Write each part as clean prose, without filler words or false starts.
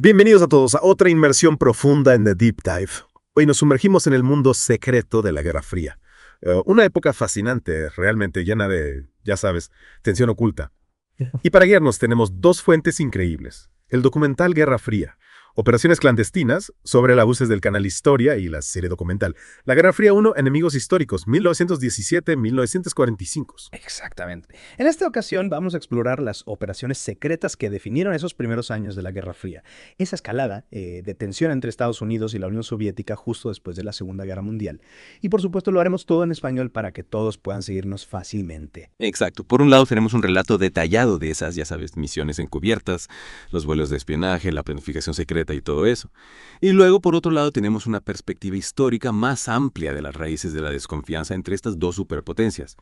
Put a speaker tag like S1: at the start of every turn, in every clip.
S1: Bienvenidos a todos a otra inmersión profunda en The Deep Dive. Hoy nos sumergimos en el mundo secreto de la Guerra Fría. Una época fascinante, realmente llena de, ya sabes, tensión oculta. Y para guiarnos tenemos dos fuentes increíbles. El documental Guerra Fría, operaciones clandestinas sobre las buses del canal Historia y la serie documental La Guerra Fría 1, Enemigos Históricos, 1917-1945.
S2: Exactamente. En esta ocasión vamos a explorar las operaciones secretas que definieron esos primeros años de la Guerra Fría. Esa escalada de tensión entre Estados Unidos y la Unión Soviética justo después de la Segunda Guerra Mundial. Y por supuesto lo haremos todo en español para que todos puedan seguirnos fácilmente.
S3: Exacto. Por un lado tenemos un relato detallado de esas, ya sabes, misiones encubiertas, los vuelos de espionaje, la planificación secreta y todo eso. Y luego, por otro lado, tenemos una perspectiva histórica más amplia de las raíces de la desconfianza entre estas dos superpotencias.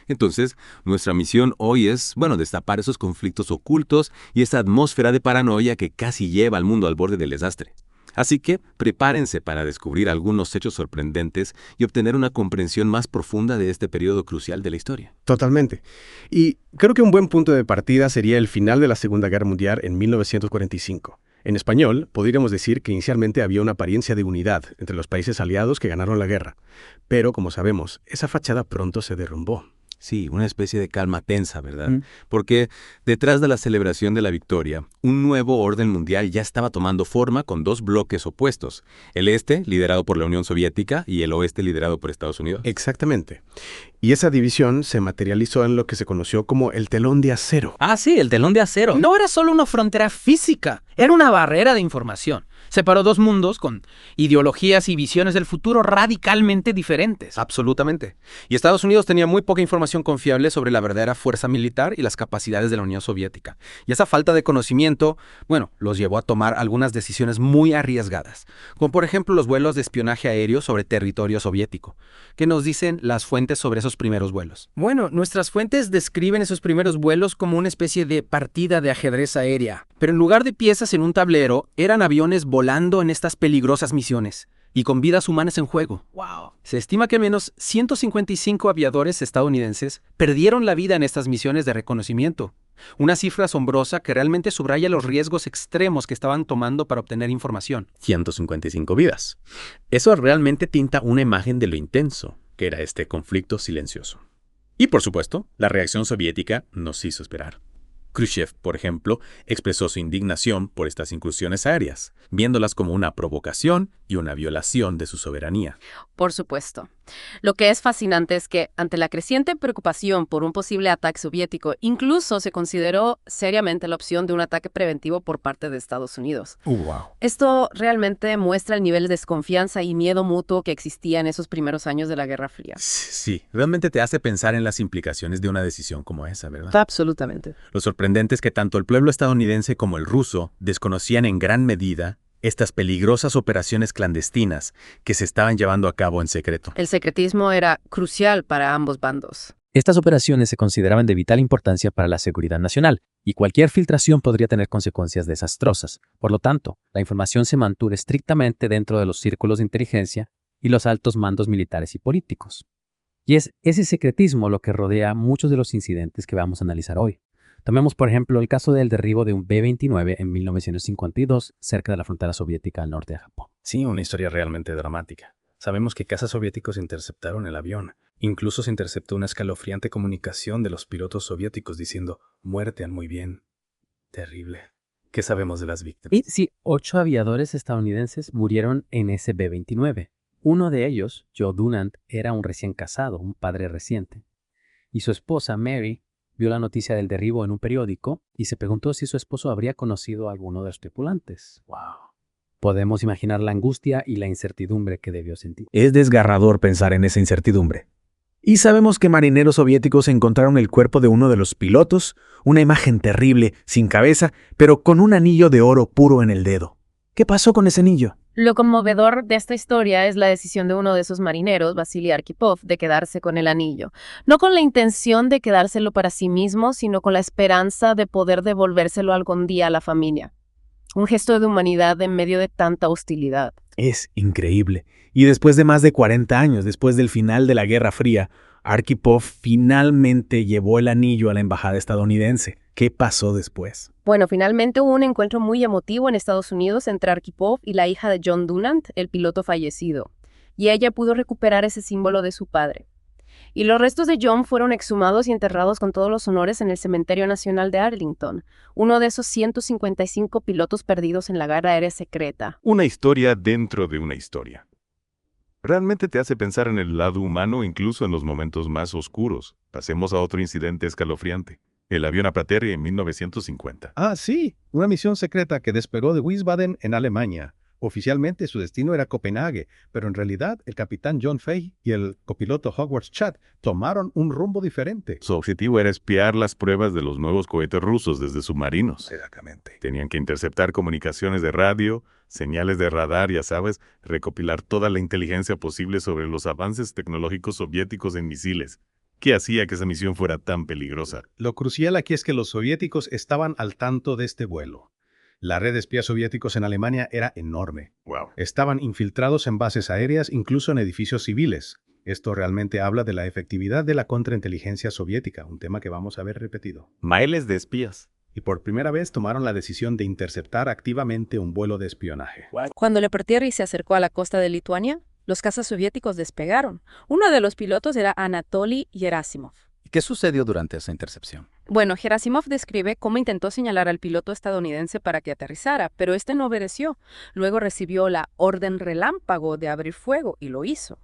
S3: Entonces, nuestra misión hoy es, destapar esos conflictos ocultos y esa atmósfera de paranoia que casi lleva al mundo al borde del desastre. Así que prepárense para descubrir algunos hechos sorprendentes y obtener una comprensión más profunda de este periodo crucial de la historia.
S4: Totalmente. Y creo que un buen punto de partida sería el final de la Segunda Guerra Mundial en 1945. En español, podríamos decir que inicialmente había una apariencia de unidad entre los países aliados que ganaron la guerra. Pero, como sabemos, esa fachada pronto se derrumbó.
S3: Sí, una especie de calma tensa, ¿verdad? Porque detrás de la celebración de la victoria, un nuevo orden mundial ya estaba tomando forma con dos bloques opuestos. El este, liderado por la Unión Soviética, y el oeste, liderado por Estados Unidos.
S4: Exactamente. Y esa división se materializó en lo que se conoció como el telón de acero.
S5: Ah, sí, el telón de acero. No era solo una frontera física, era una barrera de información. Separó dos mundos con ideologías y visiones del futuro radicalmente diferentes.
S2: Absolutamente. Y Estados Unidos tenía muy poca información confiable sobre la verdadera fuerza militar y las capacidades de la Unión Soviética. Y esa falta de conocimiento, los llevó a tomar algunas decisiones muy arriesgadas, como por ejemplo los vuelos de espionaje aéreo sobre territorio soviético. ¿Qué nos dicen las fuentes sobre esos primeros vuelos?
S5: Bueno, nuestras fuentes describen esos primeros vuelos como una especie de partida de ajedrez aérea. Pero en lugar de piezas en un tablero, eran aviones volando en estas peligrosas misiones y con vidas humanas en juego. ¡Wow! Se estima que al menos 155 aviadores estadounidenses perdieron la vida en estas misiones de reconocimiento. Una cifra asombrosa que realmente subraya los riesgos extremos que estaban tomando para obtener información.
S6: 155 vidas. Eso realmente tinta una imagen de lo intenso que era este conflicto silencioso. Y por supuesto, la reacción soviética nos hizo esperar. Khrushchev, por ejemplo, expresó su indignación por estas incursiones aéreas, viéndolas como una provocación y una violación de su soberanía.
S7: Por supuesto. Lo que es fascinante es que, ante la creciente preocupación por un posible ataque soviético, incluso se consideró seriamente la opción de un ataque preventivo por parte de Estados Unidos.
S2: ¡Wow!
S7: Esto realmente muestra el nivel de desconfianza y miedo mutuo que existía en esos primeros años de la Guerra Fría.
S6: Sí, realmente te hace pensar en las implicaciones de una decisión como esa, ¿verdad?
S7: Absolutamente.
S6: Lo sorprendente es que tanto el pueblo estadounidense como el ruso desconocían en gran medida estas peligrosas operaciones clandestinas que se estaban llevando a cabo en secreto.
S7: El secretismo era crucial para ambos bandos.
S8: Estas operaciones se consideraban de vital importancia para la seguridad nacional, y cualquier filtración podría tener consecuencias desastrosas. Por lo tanto, la información se mantuvo estrictamente dentro de los círculos de inteligencia y los altos mandos militares y políticos. Y es ese secretismo lo que rodea muchos de los incidentes que vamos a analizar hoy. Tomemos, por ejemplo, el caso del derribo de un B-29 en 1952 cerca de la frontera soviética al norte de Japón.
S4: Sí, una historia realmente dramática. Sabemos que cazas soviéticos interceptaron el avión. Incluso se interceptó una escalofriante comunicación de los pilotos soviéticos diciendo «muerte muy bien». Terrible. ¿Qué sabemos de las víctimas?
S8: Y sí, 8 aviadores estadounidenses murieron en ese B-29. Uno de ellos, Joe Dunant, era un recién casado, un padre reciente. Y su esposa, Mary, vio la noticia del derribo en un periódico y se preguntó si su esposo habría conocido a alguno de los tripulantes. ¡Wow! Podemos imaginar la angustia y la incertidumbre que debió sentir.
S9: Es desgarrador pensar en esa incertidumbre. Y sabemos que marineros soviéticos encontraron el cuerpo de uno de los pilotos, una imagen terrible, sin cabeza, pero con un anillo de oro puro en el dedo. ¿Qué pasó con ese anillo?
S7: Lo conmovedor de esta historia es la decisión de uno de esos marineros, Vasily Arkhipov, de quedarse con el anillo. No con la intención de quedárselo para sí mismo, sino con la esperanza de poder devolvérselo algún día a la familia. Un gesto de humanidad en medio de tanta hostilidad.
S9: Es increíble. Y después de más de 40 años, después del final de la Guerra Fría, Arkhipov finalmente llevó el anillo a la embajada estadounidense. ¿Qué pasó después?
S7: Bueno, finalmente hubo un encuentro muy emotivo en Estados Unidos entre Arkhipov y la hija de John Dunant, el piloto fallecido, y ella pudo recuperar ese símbolo de su padre. Y los restos de John fueron exhumados y enterrados con todos los honores en el Cementerio Nacional de Arlington, uno de esos 155 pilotos perdidos en la guerra aérea secreta.
S10: Una historia dentro de una historia. Realmente te hace pensar en el lado humano incluso en los momentos más oscuros. Pasemos a otro incidente escalofriante. El avión Apaterri en 1950.
S11: Ah, sí, una misión secreta que despegó de Wiesbaden en Alemania. Oficialmente su destino era Copenhague, pero en realidad el capitán John Fay y el copiloto Howard Schacht tomaron un rumbo diferente.
S10: Su objetivo era espiar las pruebas de los nuevos cohetes rusos desde submarinos.
S11: Exactamente.
S10: Tenían que interceptar comunicaciones de radio, señales de radar, ya sabes, recopilar toda la inteligencia posible sobre los avances tecnológicos soviéticos en misiles. ¿Qué hacía que esa misión fuera tan peligrosa?
S11: Lo crucial aquí es que los soviéticos estaban al tanto de este vuelo. La red de espías soviéticos en Alemania era enorme.
S10: Wow.
S11: Estaban infiltrados en bases aéreas, incluso en edificios civiles. Esto realmente habla de la efectividad de la contrainteligencia soviética, un tema que vamos a ver repetido.
S10: Miles de espías.
S11: Y por primera vez tomaron la decisión de interceptar activamente un vuelo de espionaje.
S12: Cuando el Apaterri se acercó a la costa de Lituania, los cazas soviéticos despegaron. Uno de los pilotos era Anatoly Gerasimov.
S2: ¿Qué sucedió durante esa intercepción?
S12: Bueno, Gerasimov describe cómo intentó señalar al piloto estadounidense para que aterrizara, pero este no obedeció. Luego recibió la orden relámpago de abrir fuego y lo hizo.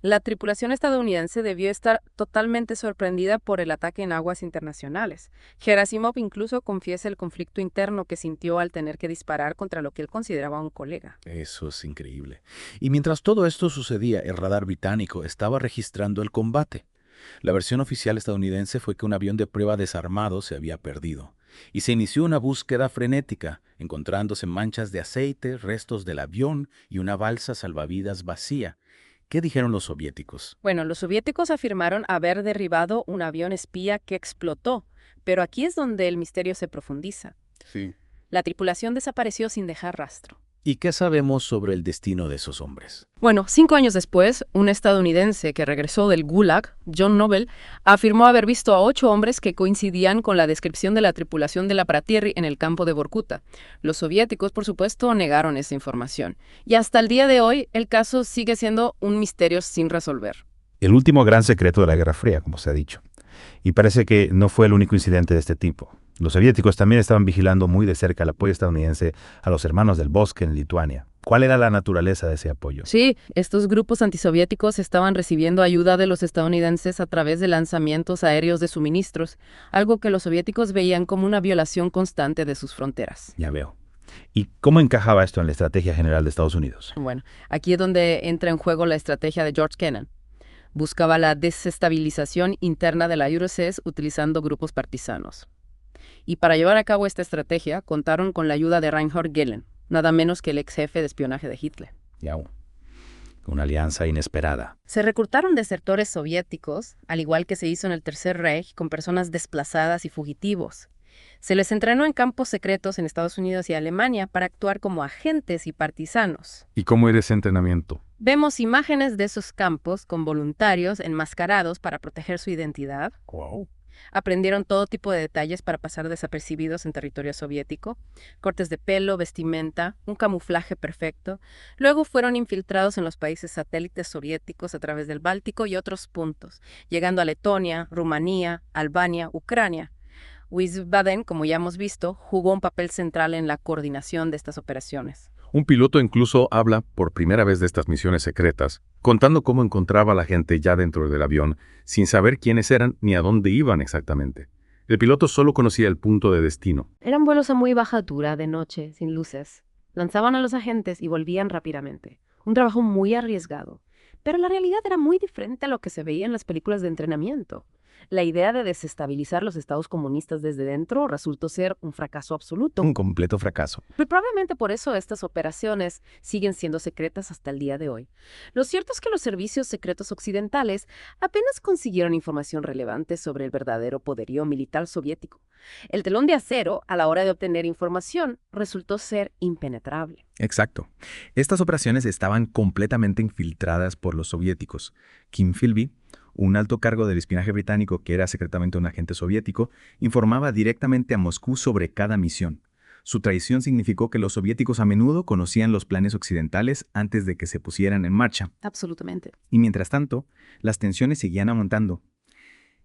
S12: La tripulación estadounidense debió estar totalmente sorprendida por el ataque en aguas internacionales. Gerasimov incluso confiesa el conflicto interno que sintió al tener que disparar contra lo que él consideraba un colega.
S6: Eso es increíble. Y mientras todo esto sucedía, el radar británico estaba registrando el combate. La versión oficial estadounidense fue que un avión de prueba desarmado se había perdido, y se inició una búsqueda frenética, encontrándose manchas de aceite, restos del avión y una balsa salvavidas vacía. ¿Qué dijeron los soviéticos?
S12: Bueno, los soviéticos afirmaron haber derribado un avión espía que explotó, pero aquí es donde el misterio se profundiza.
S6: Sí.
S12: La tripulación desapareció sin dejar rastro.
S6: ¿Y qué sabemos sobre el destino de esos hombres?
S7: Bueno, 5 años después, un estadounidense que regresó del Gulag, John Noble, afirmó haber visto a 8 hombres que coincidían con la descripción de la tripulación del Apaterri en el campo de Vorkuta. Los soviéticos, por supuesto, negaron esa información. Y hasta el día de hoy, el caso sigue siendo un misterio sin resolver.
S13: El último gran secreto de la Guerra Fría, como se ha dicho. Y parece que no fue el único incidente de este tipo. Los soviéticos también estaban vigilando muy de cerca el apoyo estadounidense a los hermanos del bosque en Lituania. ¿Cuál era la naturaleza de ese apoyo?
S7: Sí, estos grupos antisoviéticos estaban recibiendo ayuda de los estadounidenses a través de lanzamientos aéreos de suministros, algo que los soviéticos veían como una violación constante de sus fronteras.
S13: Ya veo. ¿Y cómo encajaba esto en la estrategia general de Estados Unidos?
S7: Bueno, aquí es donde entra en juego la estrategia de George Kennan. Buscaba la desestabilización interna de la URSS utilizando grupos partisanos. Y para llevar a cabo esta estrategia, contaron con la ayuda de Reinhard Gehlen, nada menos que el ex jefe de espionaje de Hitler.
S13: Ya, una alianza inesperada.
S7: Se reclutaron desertores soviéticos, al igual que se hizo en el Tercer Reich, con personas desplazadas y fugitivos. Se les entrenó en campos secretos en Estados Unidos y Alemania para actuar como agentes y partisanos.
S10: ¿Y cómo era ese entrenamiento?
S7: Vemos imágenes de esos campos con voluntarios enmascarados para proteger su identidad.
S13: Wow.
S7: Aprendieron todo tipo de detalles para pasar desapercibidos en territorio soviético, cortes de pelo, vestimenta, un camuflaje perfecto. Luego fueron infiltrados en los países satélites soviéticos a través del Báltico y otros puntos, llegando a Letonia, Rumanía, Albania, Ucrania. Wiesbaden, como ya hemos visto, jugó un papel central en la coordinación de estas operaciones.
S10: Un piloto incluso habla por primera vez de estas misiones secretas, contando cómo encontraba a la gente ya dentro del avión, sin saber quiénes eran ni a dónde iban exactamente. El piloto solo conocía el punto de destino.
S7: Eran vuelos a muy baja altura, de noche, sin luces. Lanzaban a los agentes y volvían rápidamente. Un trabajo muy arriesgado. Pero la realidad era muy diferente a lo que se veía en las películas de entrenamiento.
S12: La idea de desestabilizar los estados comunistas desde dentro resultó ser un fracaso absoluto.
S9: Un completo fracaso.
S12: Pero probablemente por eso estas operaciones siguen siendo secretas hasta el día de hoy. Lo cierto es que los servicios secretos occidentales apenas consiguieron información relevante sobre el verdadero poderío militar soviético. El telón de acero, a la hora de obtener información, resultó ser impenetrable.
S9: Exacto. Estas operaciones estaban completamente infiltradas por los soviéticos. Kim Philby, un alto cargo del espionaje británico que era secretamente un agente soviético, informaba directamente a Moscú sobre cada misión. Su traición significó que los soviéticos a menudo conocían los planes occidentales antes de que se pusieran en marcha.
S12: Absolutamente.
S9: Y mientras tanto, las tensiones seguían aumentando.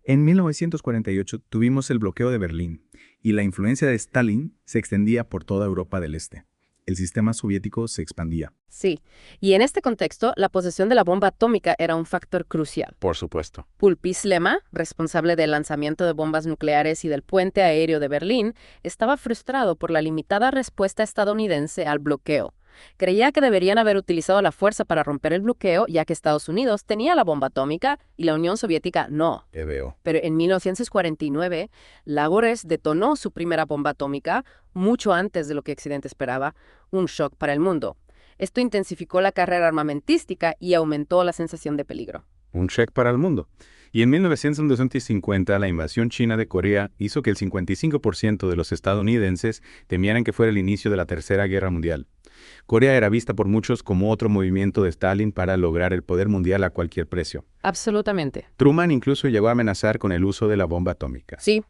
S9: En 1948 tuvimos el bloqueo de Berlín, y la influencia de Stalin se extendía por toda Europa del Este. El sistema soviético se expandía.
S12: Sí, y en este contexto, la posesión de la bomba atómica era un factor crucial.
S10: Por supuesto.
S12: Pulpis Lema, responsable del lanzamiento de bombas nucleares y del puente aéreo de Berlín, estaba frustrado por la limitada respuesta estadounidense al bloqueo. Creía que deberían haber utilizado la fuerza para romper el bloqueo, ya que Estados Unidos tenía la bomba atómica y la Unión Soviética no.
S10: Veo.
S12: Pero en 1949, Lagores detonó su primera bomba atómica mucho antes de lo que Occidente esperaba, un shock para el mundo. Esto intensificó la carrera armamentística y aumentó la sensación de peligro.
S10: Un check para el mundo. Y en 1950, la invasión china de Corea hizo que el 55% de los estadounidenses temieran que fuera el inicio de la Tercera Guerra Mundial. Corea era vista por muchos como otro movimiento de Stalin para lograr el poder mundial a cualquier precio.
S12: Absolutamente.
S10: Truman incluso llegó a amenazar con el uso de la bomba atómica.
S12: Sí.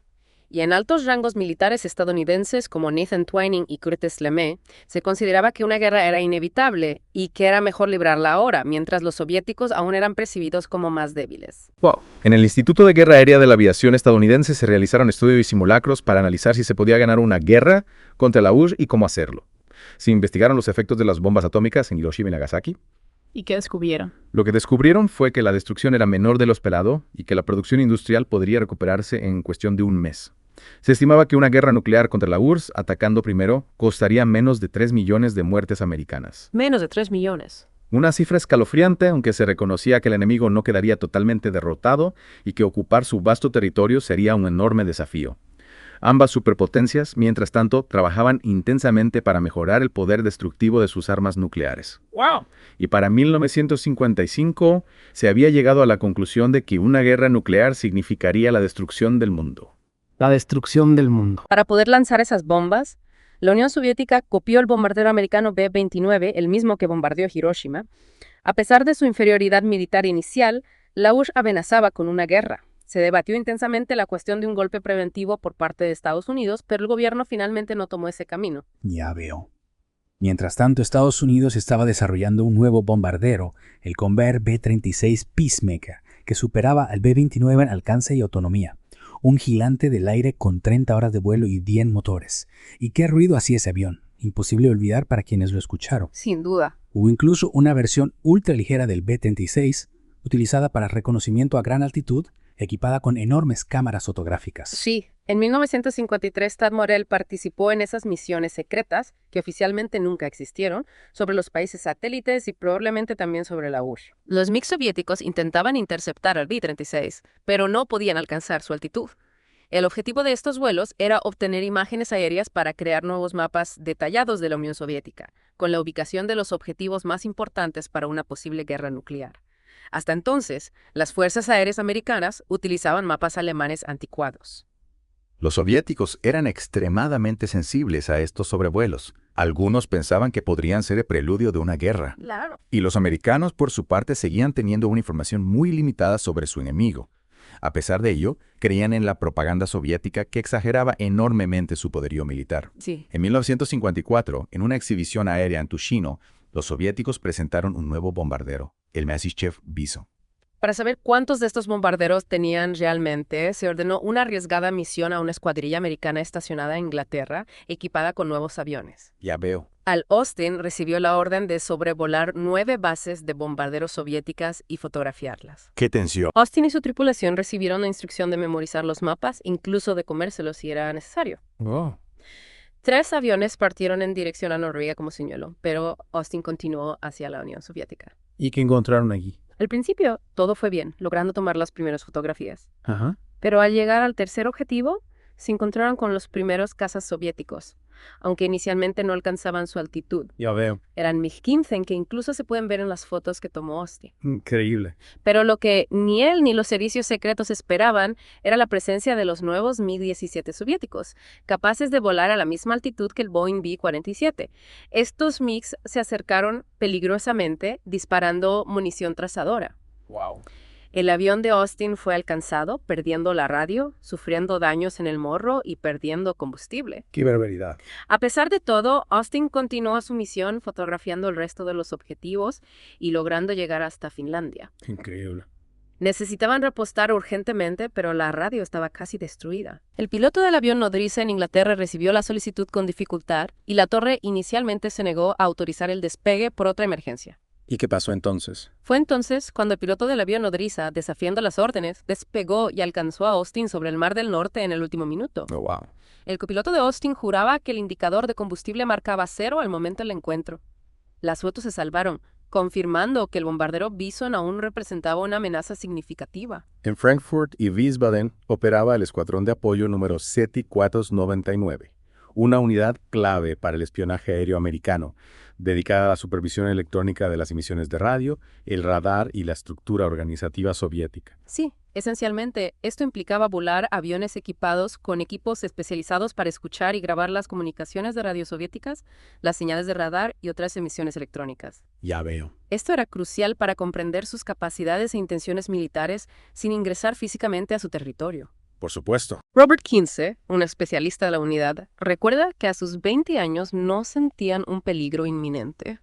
S12: Y en altos rangos militares estadounidenses como Nathan Twining y Curtis LeMay, se consideraba que una guerra era inevitable y que era mejor librarla ahora, mientras los soviéticos aún eran percibidos como más débiles.
S4: Wow. En el Instituto de Guerra Aérea de la Aviación estadounidense se realizaron estudios y simulacros para analizar si se podía ganar una guerra contra la URSS y cómo hacerlo. Se investigaron los efectos de las bombas atómicas en Hiroshima y Nagasaki.
S14: ¿Y qué descubrieron?
S4: Lo que descubrieron fue que la destrucción era menor de lo esperado y que la producción industrial podría recuperarse en cuestión de un mes. Se estimaba que una guerra nuclear contra la URSS, atacando primero, costaría menos de 3 millones de muertes americanas.
S12: Menos de 3 millones.
S4: Una cifra escalofriante, aunque se reconocía que el enemigo no quedaría totalmente derrotado y que ocupar su vasto territorio sería un enorme desafío. Ambas superpotencias, mientras tanto, trabajaban intensamente para mejorar el poder destructivo de sus armas nucleares.
S14: ¡Wow!
S4: Y para 1955 se había llegado a la conclusión de que una guerra nuclear significaría la destrucción del mundo.
S5: La destrucción del mundo.
S12: Para poder lanzar esas bombas, la Unión Soviética copió el bombardero americano B-29, el mismo que bombardeó Hiroshima. A pesar de su inferioridad militar inicial, la URSS amenazaba con una guerra. Se debatió intensamente la cuestión de un golpe preventivo por parte de Estados Unidos, pero el gobierno finalmente no tomó ese camino.
S15: Ya veo. Mientras tanto, Estados Unidos estaba desarrollando un nuevo bombardero, el Convair B-36 Peacemaker, que superaba al B-29 en alcance y autonomía. Un gigante del aire con 30 horas de vuelo y 10 motores. ¿Y qué ruido hacía ese avión? Imposible olvidar para quienes lo escucharon.
S12: Sin duda.
S15: Hubo incluso una versión ultraligera del B-36, utilizada para reconocimiento a gran altitud, equipada con enormes cámaras fotográficas.
S12: Sí, en 1953 Tad Morell participó en esas misiones secretas, que oficialmente nunca existieron, sobre los países satélites y probablemente también sobre la URSS. Los MiG soviéticos intentaban interceptar al B-36, pero no podían alcanzar su altitud. El objetivo de estos vuelos era obtener imágenes aéreas para crear nuevos mapas detallados de la Unión Soviética, con la ubicación de los objetivos más importantes para una posible guerra nuclear. Hasta entonces, las fuerzas aéreas americanas utilizaban mapas alemanes anticuados.
S16: Los soviéticos eran extremadamente sensibles a estos sobrevuelos. Algunos pensaban que podrían ser el preludio de una guerra.
S12: Claro.
S16: Y los americanos, por su parte, seguían teniendo una información muy limitada sobre su enemigo. A pesar de ello, creían en la propaganda soviética que exageraba enormemente su poderío militar.
S12: Sí.
S16: En 1954, en una exhibición aérea en Tushino, los soviéticos presentaron un nuevo bombardero, el Masichev Viso.
S12: Para saber cuántos de estos bombarderos tenían realmente, se ordenó una arriesgada misión a una escuadrilla americana estacionada en Inglaterra, equipada con nuevos aviones.
S16: Ya veo.
S12: Al Austin recibió la orden de sobrevolar 9 bases de bombarderos soviéticas y fotografiarlas.
S16: ¡Qué tensión!
S12: Austin y su tripulación recibieron la instrucción de memorizar los mapas, incluso de comérselos si era necesario.
S4: Oh.
S12: 3 aviones partieron en dirección a Noruega como señuelo, pero Austin continuó hacia la Unión Soviética.
S4: ¿Y qué encontraron allí?
S12: Al principio, todo fue bien, logrando tomar las primeras fotografías.
S4: Ajá.
S12: Pero al llegar al tercer objetivo, se encontraron con los primeros cazas soviéticos, aunque inicialmente no alcanzaban su altitud.
S4: Ya veo.
S12: Eran MiG-15, que incluso se pueden ver en las fotos que tomó Austin.
S4: Increíble.
S12: Pero lo que ni él ni los servicios secretos esperaban era la presencia de los nuevos MiG-17 soviéticos, capaces de volar a la misma altitud que el Boeing B-47. Estos MiGs se acercaron peligrosamente, disparando munición trazadora.
S4: Wow.
S12: El avión de Austin fue alcanzado, perdiendo la radio, sufriendo daños en el morro y perdiendo combustible.
S4: Qué barbaridad.
S12: A pesar de todo, Austin continuó su misión fotografiando el resto de los objetivos y logrando llegar hasta Finlandia.
S4: Increíble.
S12: Necesitaban repostar urgentemente, pero la radio estaba casi destruida. El piloto del avión nodriza en Inglaterra recibió la solicitud con dificultad y la torre inicialmente se negó a autorizar el despegue por otra emergencia.
S4: ¿Y qué pasó entonces?
S12: Fue entonces cuando el piloto del avión nodriza, desafiando las órdenes, despegó y alcanzó a Austin sobre el Mar del Norte en el último minuto.
S4: Oh, wow.
S12: El copiloto de Austin juraba que el indicador de combustible marcaba 0 al momento del encuentro. Las fotos se salvaron, confirmando que el bombardero Bison aún representaba una amenaza significativa.
S4: En Frankfurt y Wiesbaden operaba el escuadrón de apoyo número 7499, una unidad clave para el espionaje aéreo americano, dedicada a la supervisión electrónica de las emisiones de radio, el radar y la estructura organizativa soviética.
S12: Sí, esencialmente, esto implicaba volar aviones equipados con equipos especializados para escuchar y grabar las comunicaciones de radio soviéticas, las señales de radar y otras emisiones electrónicas.
S4: Ya veo.
S12: Esto era crucial para comprender sus capacidades e intenciones militares sin ingresar físicamente a su territorio.
S4: Por supuesto.
S12: Robert Kinsey, un especialista de la unidad, recuerda que a sus 20 años no sentían un peligro inminente.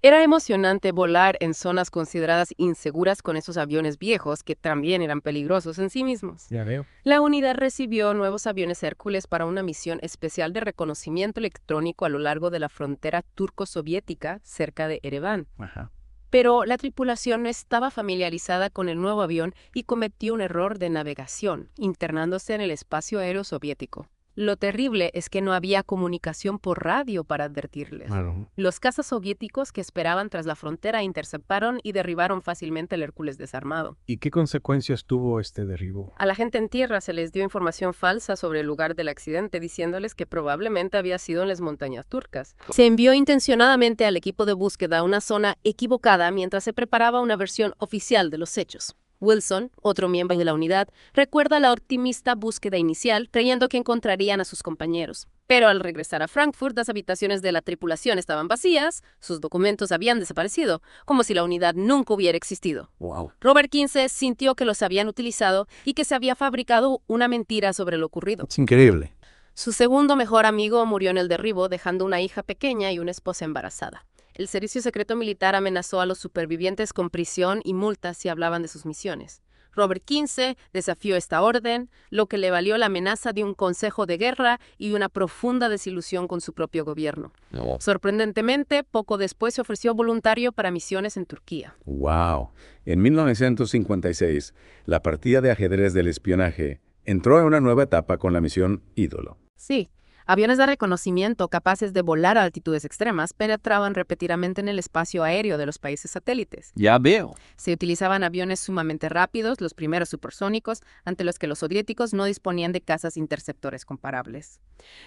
S12: Era emocionante volar en zonas consideradas inseguras con esos aviones viejos que también eran peligrosos en sí mismos.
S4: Ya veo.
S12: La unidad recibió nuevos aviones Hércules para una misión especial de reconocimiento electrónico a lo largo de la frontera turco-soviética cerca de Ereván.
S4: Ajá.
S12: Pero la tripulación no estaba familiarizada con el nuevo avión y cometió un error de navegación, internándose en el espacio aéreo soviético. Lo terrible es que no había comunicación por radio para advertirles.
S4: Claro.
S12: Los cazas soviéticos que esperaban tras la frontera interceptaron y derribaron fácilmente el Hércules desarmado.
S4: ¿Y qué consecuencias tuvo este derribo?
S12: A la gente en tierra se les dio información falsa sobre el lugar del accidente, diciéndoles que probablemente había sido en las montañas turcas. Se envió intencionadamente al equipo de búsqueda a una zona equivocada mientras se preparaba una versión oficial de los hechos. Wilson, otro miembro de la unidad, recuerda la optimista búsqueda inicial, creyendo que encontrarían a sus compañeros. Pero al regresar a Frankfurt, las habitaciones de la tripulación estaban vacías, sus documentos habían desaparecido, como si la unidad nunca hubiera existido.
S4: Wow.
S12: Robert Kinsey sintió que los habían utilizado y que se había fabricado una mentira sobre lo ocurrido.
S4: Es increíble.
S12: Su segundo mejor amigo murió en el derribo, dejando una hija pequeña y una esposa embarazada. El servicio secreto militar amenazó a los supervivientes con prisión y multas si hablaban de sus misiones. Robert Kinsey desafió esta orden, lo que le valió la amenaza de un consejo de guerra y una profunda desilusión con su propio gobierno. Sorprendentemente, poco después se ofreció voluntario para misiones en Turquía.
S4: Wow. En 1956, la partida de ajedrez del espionaje entró en una nueva etapa con la misión Ídolo.
S12: Sí. Aviones de reconocimiento capaces de volar a altitudes extremas penetraban repetidamente en el espacio aéreo de los países satélites.
S3: Ya veo.
S12: Se utilizaban aviones sumamente rápidos, los primeros supersónicos, ante los que los soviéticos no disponían de cazas interceptores comparables.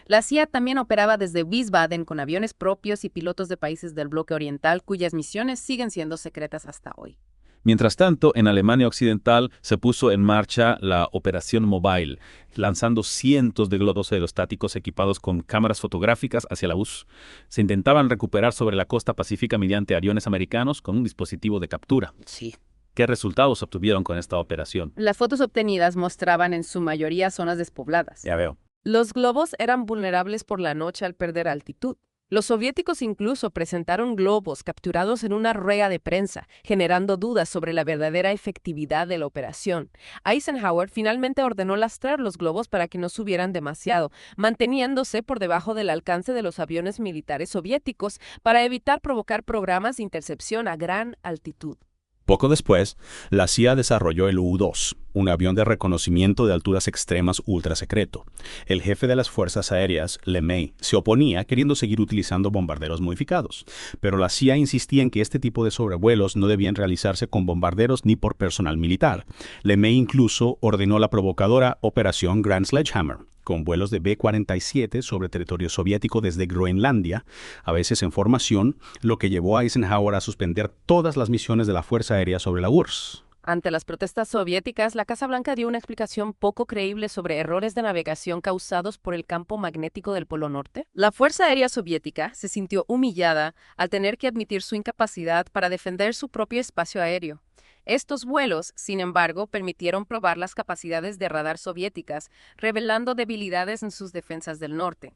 S12: La CIA también operaba desde Wiesbaden con aviones propios y pilotos de países del bloque oriental cuyas misiones siguen siendo secretas hasta hoy.
S3: Mientras tanto, en Alemania Occidental se puso en marcha la Operación Mobile, lanzando cientos de globos aerostáticos equipados con cámaras fotográficas hacia la URSS. Se intentaban recuperar sobre la costa pacífica mediante aviones americanos con un dispositivo de captura.
S12: Sí.
S3: ¿Qué resultados obtuvieron con esta operación?
S12: Las fotos obtenidas mostraban en su mayoría zonas despobladas.
S3: Ya veo.
S12: Los globos eran vulnerables por la noche al perder altitud. Los soviéticos incluso presentaron globos capturados en una rueda de prensa, generando dudas sobre la verdadera efectividad de la operación. Eisenhower finalmente ordenó lastrar los globos para que no subieran demasiado, manteniéndose por debajo del alcance de los aviones militares soviéticos para evitar provocar programas de intercepción a gran altitud.
S14: Poco después, la CIA desarrolló el U-2, un avión de reconocimiento de alturas extremas ultra secreto. El jefe de las Fuerzas Aéreas, LeMay, se oponía queriendo seguir utilizando bombarderos modificados, pero la CIA insistía en que este tipo de sobrevuelos no debían realizarse con bombarderos ni por personal militar. LeMay incluso ordenó la provocadora Operación Grand Sledgehammer, con vuelos de B-47 sobre territorio soviético desde Groenlandia, a veces en formación, lo que llevó a Eisenhower a suspender todas las misiones de la Fuerza Aérea sobre la URSS.
S12: Ante las protestas soviéticas, la Casa Blanca dio una explicación poco creíble sobre errores de navegación causados por el campo magnético del Polo Norte. La Fuerza Aérea Soviética se sintió humillada al tener que admitir su incapacidad para defender su propio espacio aéreo. Estos vuelos, sin embargo, permitieron probar las capacidades de radar soviéticas, revelando debilidades en sus defensas del norte.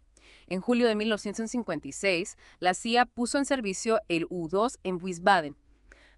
S12: En julio de 1956, la CIA puso en servicio el U-2 en Wiesbaden.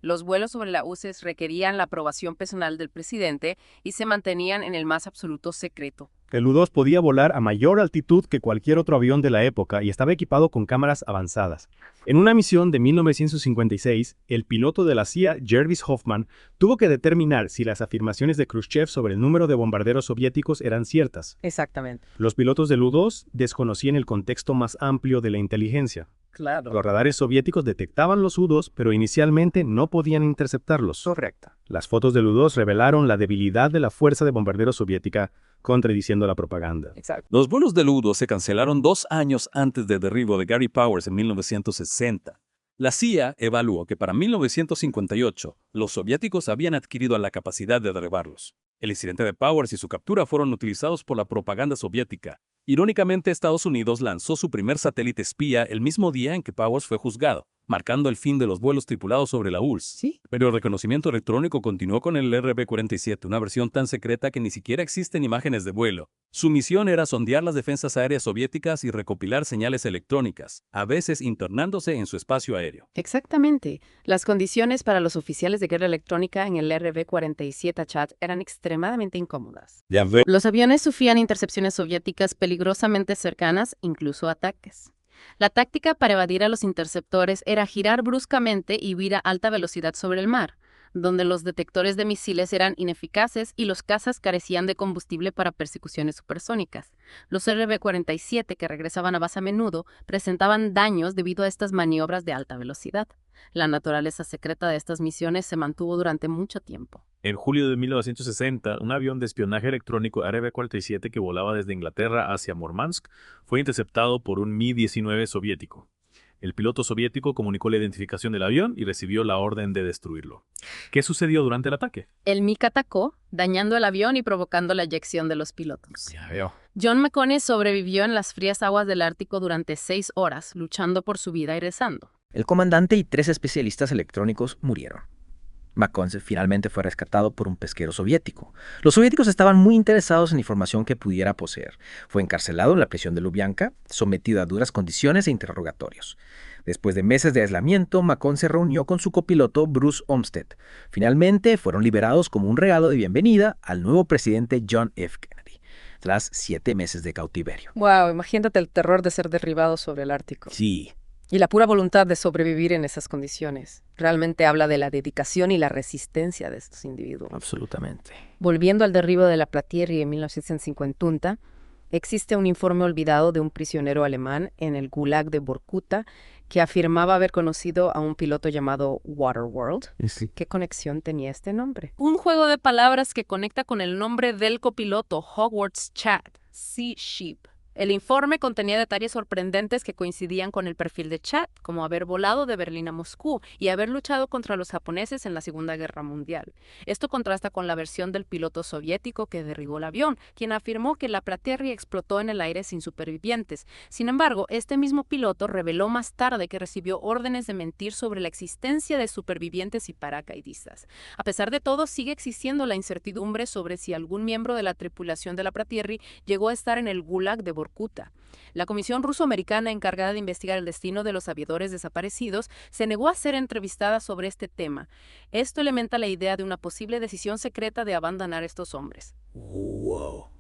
S12: Los vuelos sobre la URSS requerían la aprobación personal del presidente y se mantenían en el más absoluto secreto.
S17: El U-2 podía volar a mayor altitud que cualquier otro avión de la época y estaba equipado con cámaras avanzadas. En una misión de 1956, el piloto de la CIA, Jervis Hoffman, tuvo que determinar si las afirmaciones de Khrushchev sobre el número de bombarderos soviéticos eran ciertas.
S12: Exactamente.
S17: Los pilotos del U-2 desconocían el contexto más amplio de la inteligencia.
S12: Claro.
S17: Los radares soviéticos detectaban los U-2, pero inicialmente no podían interceptarlos.
S12: Correcto.
S17: Las fotos del U-2 revelaron la debilidad de la fuerza de bombarderos soviética, contradiciendo la propaganda.
S12: Exacto.
S18: Los vuelos del U-2 se cancelaron 2 años antes del derribo de Gary Powers en 1960. La CIA evaluó que para 1958 los soviéticos habían adquirido la capacidad de derribarlos. El incidente de Powers y su captura fueron utilizados por la propaganda soviética. Irónicamente, Estados Unidos lanzó su primer satélite espía el mismo día en que Powers fue juzgado, marcando el fin de los vuelos tripulados sobre la URSS.
S12: ¿Sí?
S18: Pero el reconocimiento electrónico continuó con el RB-47, una versión tan secreta que ni siquiera existen imágenes de vuelo. Su misión era sondear las defensas aéreas soviéticas y recopilar señales electrónicas, a veces internándose en su espacio aéreo.
S12: Exactamente. Las condiciones para los oficiales de guerra electrónica en el RB-47 Chat eran extremadamente incómodas.
S18: Ya veo.
S12: Los aviones sufrían intercepciones soviéticas peligrosamente cercanas, incluso ataques. La táctica para evadir a los interceptores era girar bruscamente y huir a alta velocidad sobre el mar, donde los detectores de misiles eran ineficaces y los cazas carecían de combustible para persecuciones supersónicas. Los RB-47, que regresaban a base a menudo, presentaban daños debido a estas maniobras de alta velocidad. La naturaleza secreta de estas misiones se mantuvo durante mucho tiempo.
S10: En julio de 1960, un avión de espionaje electrónico RB-47 que volaba desde Inglaterra hacia Murmansk fue interceptado por un Mi-19 soviético. El piloto soviético comunicó la identificación del avión y recibió la orden de destruirlo. ¿Qué sucedió durante el ataque?
S12: El MiG atacó, dañando el avión y provocando la eyección de los pilotos.
S16: Ya veo.
S12: John McCone sobrevivió en las frías aguas del Ártico durante 6 horas, luchando por su vida y rezando.
S19: El comandante y 3 especialistas electrónicos murieron. McCone finalmente fue rescatado por un pesquero soviético. Los soviéticos estaban muy interesados en información que pudiera poseer. Fue encarcelado en la prisión de Lubyanka, sometido a duras condiciones e interrogatorios. Después de meses de aislamiento, McCone se reunió con su copiloto Bruce Olmsted. Finalmente fueron liberados como un regalo de bienvenida al nuevo presidente John F. Kennedy, tras 7 meses de cautiverio.
S12: Wow, imagínate el terror de ser derribado sobre el Ártico.
S19: Sí.
S12: Y la pura voluntad de sobrevivir en esas condiciones. Realmente habla de la dedicación y la resistencia de estos individuos.
S19: Absolutamente.
S12: Volviendo al derribo de la Platieri en 1950, existe un informe olvidado de un prisionero alemán en el Gulag de Vorkuta que afirmaba haber conocido a un piloto llamado Waterworld.
S19: Sí.
S12: ¿Qué conexión tenía este nombre? Un juego de palabras que conecta con el nombre del copiloto, Hogwarts Chat, Sea Sheep. El informe contenía detalles sorprendentes que coincidían con el perfil de Chat, como haber volado de Berlín a Moscú y haber luchado contra los japoneses en la Segunda Guerra Mundial. Esto contrasta con la versión del piloto soviético que derribó el avión, quien afirmó que la Platieri explotó en el aire sin supervivientes. Sin embargo, este mismo piloto reveló más tarde que recibió órdenes de mentir sobre la existencia de supervivientes y paracaidistas. A pesar de todo, sigue existiendo la incertidumbre sobre si algún miembro de la tripulación de la Platieri llegó a estar en el Gulag de Vorkuta. La Comisión Ruso-Americana encargada de investigar el destino de los aviadores desaparecidos se negó a ser entrevistada sobre este tema. Esto alimenta la idea de una posible decisión secreta de abandonar estos hombres.
S19: Wow.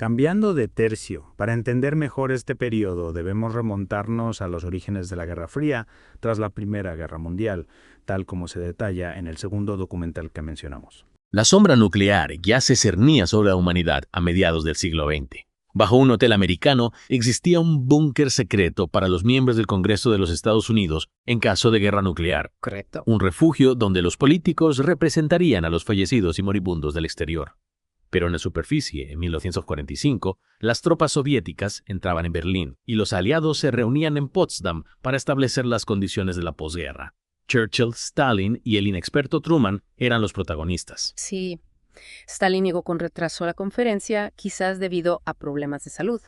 S9: Cambiando de tercio, para entender mejor este periodo debemos remontarnos a los orígenes de la Guerra Fría tras la Primera Guerra Mundial, tal como se detalla en el segundo documental que mencionamos.
S20: La sombra nuclear ya se cernía sobre la humanidad a mediados del siglo XX. Bajo un hotel americano existía un búnker secreto para los miembros del Congreso de los Estados Unidos en caso de guerra nuclear.
S19: Correcto.
S20: Un refugio donde los políticos representarían a los fallecidos y moribundos del exterior. Pero en la superficie, en 1945, las tropas soviéticas entraban en Berlín y los aliados se reunían en Potsdam para establecer las condiciones de la posguerra. Churchill, Stalin y el inexperto Truman eran los protagonistas.
S12: Sí. Stalin llegó con retraso a la conferencia, quizás debido a problemas de salud.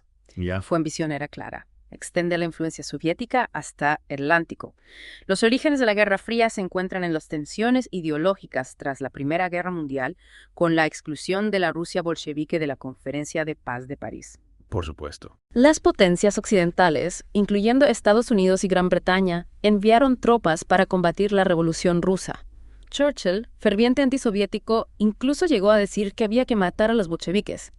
S12: Su ambición era clara: extender la influencia soviética hasta el Atlántico. Los orígenes de la Guerra Fría se encuentran en las tensiones ideológicas tras la Primera Guerra Mundial, con la exclusión de la Rusia bolchevique de la Conferencia de Paz de París.
S10: Por supuesto.
S12: Las potencias occidentales, incluyendo Estados Unidos y Gran Bretaña, enviaron tropas para combatir la Revolución Rusa. Churchill, ferviente antisoviético, incluso llegó a decir que había que matar a los bolcheviques.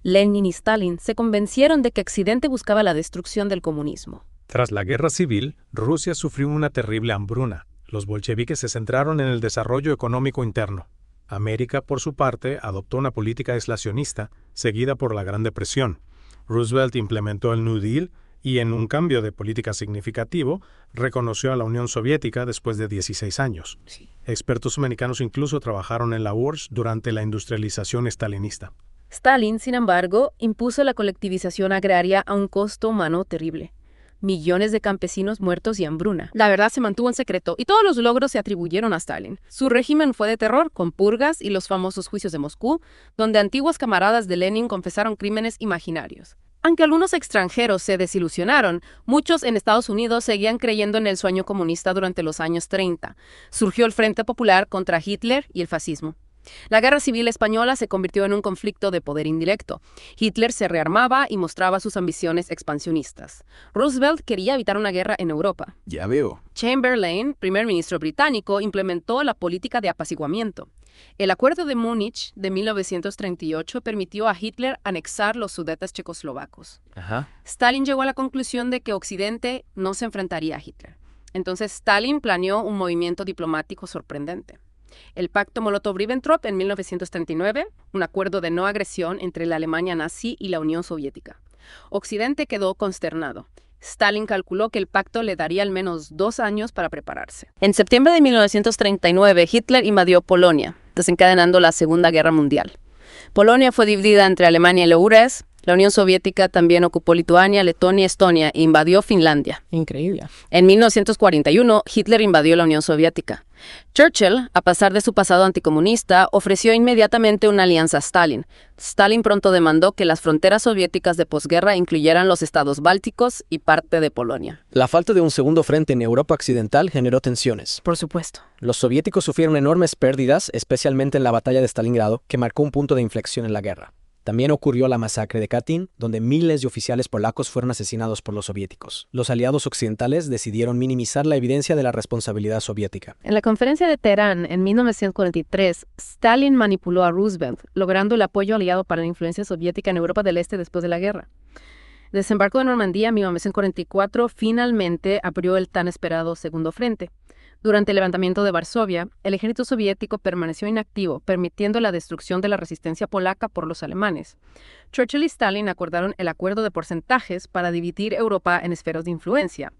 S12: Lenin y Stalin se convencieron de que Occidente buscaba la destrucción del comunismo.
S17: Tras la guerra civil, Rusia sufrió una terrible hambruna. Los bolcheviques se centraron en el desarrollo económico interno. América, por su parte, adoptó una política aislacionista, seguida por la Gran Depresión. Roosevelt implementó el New Deal y, en un cambio de política significativo, reconoció a la Unión Soviética después de 16 años. Expertos americanos incluso trabajaron en la URSS durante la industrialización stalinista.
S12: Stalin, sin embargo, impuso la colectivización agraria a un costo humano terrible. Millones de campesinos muertos y hambruna. La verdad se mantuvo en secreto y todos los logros se atribuyeron a Stalin. Su régimen fue de terror, con purgas y los famosos juicios de Moscú, donde antiguos camaradas de Lenin confesaron crímenes imaginarios. Aunque algunos extranjeros se desilusionaron, muchos en Estados Unidos seguían creyendo en el sueño comunista durante los años 30. Surgió el Frente Popular contra Hitler y el fascismo. La Guerra Civil Española se convirtió en un conflicto de poder indirecto. Hitler se rearmaba y mostraba sus ambiciones expansionistas. Roosevelt quería evitar una guerra en Europa.
S16: Ya veo.
S12: Chamberlain, primer ministro británico, implementó la política de apaciguamiento. El Acuerdo de Múnich de 1938 permitió a Hitler anexar los Sudetes checoslovacos. Stalin llegó a la conclusión de que Occidente no se enfrentaría a Hitler. Entonces Stalin planeó un movimiento diplomático sorprendente. El Pacto Molotov-Ribbentrop en 1939, un acuerdo de no agresión entre la Alemania nazi y la Unión Soviética. Occidente quedó consternado. Stalin calculó que el pacto le daría al menos 2 años para prepararse. En septiembre de 1939, Hitler invadió Polonia, desencadenando la Segunda Guerra Mundial. Polonia fue dividida entre Alemania y la URSS. La Unión Soviética también ocupó Lituania, Letonia y Estonia e invadió Finlandia.
S7: Increíble.
S12: En 1941, Hitler invadió la Unión Soviética. Churchill, a pesar de su pasado anticomunista, ofreció inmediatamente una alianza a Stalin. Stalin pronto demandó que las fronteras soviéticas de posguerra incluyeran los estados bálticos y parte de Polonia.
S19: La falta de un segundo frente en Europa occidental generó tensiones.
S12: Por supuesto.
S19: Los soviéticos sufrieron enormes pérdidas, especialmente en la batalla de Stalingrado, que marcó un punto de inflexión en la guerra. También ocurrió la masacre de Katyn, donde miles de oficiales polacos fueron asesinados por los soviéticos. Los aliados occidentales decidieron minimizar la evidencia de la responsabilidad soviética.
S12: En la conferencia de Teherán, en 1943, Stalin manipuló a Roosevelt, logrando el apoyo aliado para la influencia soviética en Europa del Este después de la guerra. El desembarco de Normandía en 1944 finalmente abrió el tan esperado segundo frente. Durante el levantamiento de Varsovia, el ejército soviético permaneció inactivo, permitiendo la destrucción de la resistencia polaca por los alemanes. Churchill y Stalin acordaron el acuerdo de porcentajes para dividir Europa en esferas de influencia.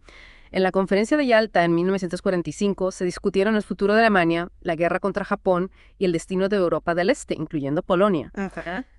S12: En la conferencia de Yalta en 1945 se discutieron el futuro de Alemania, la guerra contra Japón y el destino de Europa del Este, incluyendo Polonia.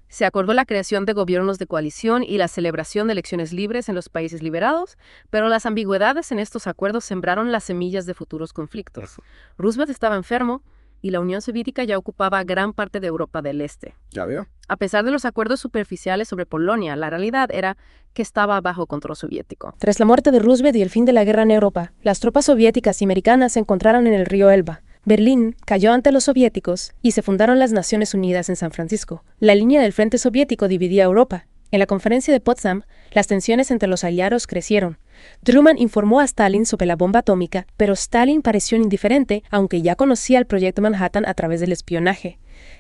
S12: Se acordó la creación de gobiernos de coalición y la celebración de elecciones libres en los países liberados, pero las ambigüedades en estos acuerdos sembraron las semillas de futuros conflictos. Roosevelt estaba enfermo y la Unión Soviética ya ocupaba gran parte de Europa del Este.
S16: Ya veo.
S12: A pesar de los acuerdos superficiales sobre Polonia, la realidad era que estaba bajo control soviético.
S7: Tras la muerte de Roosevelt y el fin de la guerra en Europa, las tropas soviéticas y americanas se encontraron en el río Elba. Berlín cayó ante los soviéticos y se fundaron las Naciones Unidas en San Francisco. La línea del frente soviético dividía Europa. En la conferencia de Potsdam, las tensiones entre los aliados crecieron. Truman informó a Stalin sobre la bomba atómica, pero Stalin pareció indiferente, aunque ya conocía el proyecto Manhattan a través del espionaje.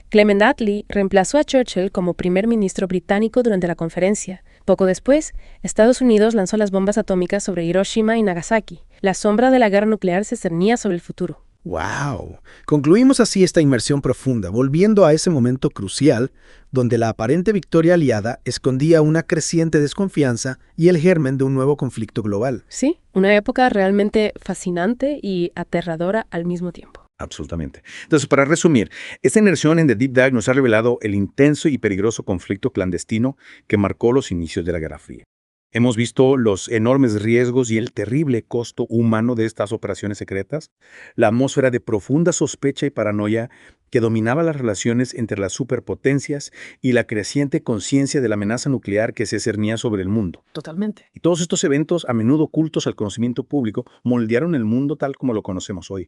S12: Clement Attlee reemplazó a Churchill como primer ministro británico durante la conferencia. Poco después, Estados Unidos lanzó las bombas atómicas sobre Hiroshima y Nagasaki. La sombra de la guerra nuclear se cernía sobre el futuro.
S2: ¡Wow! Concluimos así esta inmersión profunda, volviendo a ese momento crucial donde la aparente victoria aliada escondía una creciente desconfianza y el germen de un nuevo conflicto global.
S12: Sí, una época realmente fascinante y aterradora al mismo tiempo.
S10: Absolutamente. Entonces, para resumir, esta inmersión en The Deep Dive nos ha revelado el intenso y peligroso conflicto clandestino que marcó los inicios de la Guerra Fría. Hemos visto los enormes riesgos y el terrible costo humano de estas operaciones secretas, la atmósfera de profunda sospecha y paranoia que dominaba las relaciones entre las superpotencias y la creciente conciencia de la amenaza nuclear que se cernía sobre el mundo.
S12: Totalmente.
S10: Y todos estos eventos, a menudo ocultos al conocimiento público, moldearon el mundo tal como lo conocemos hoy.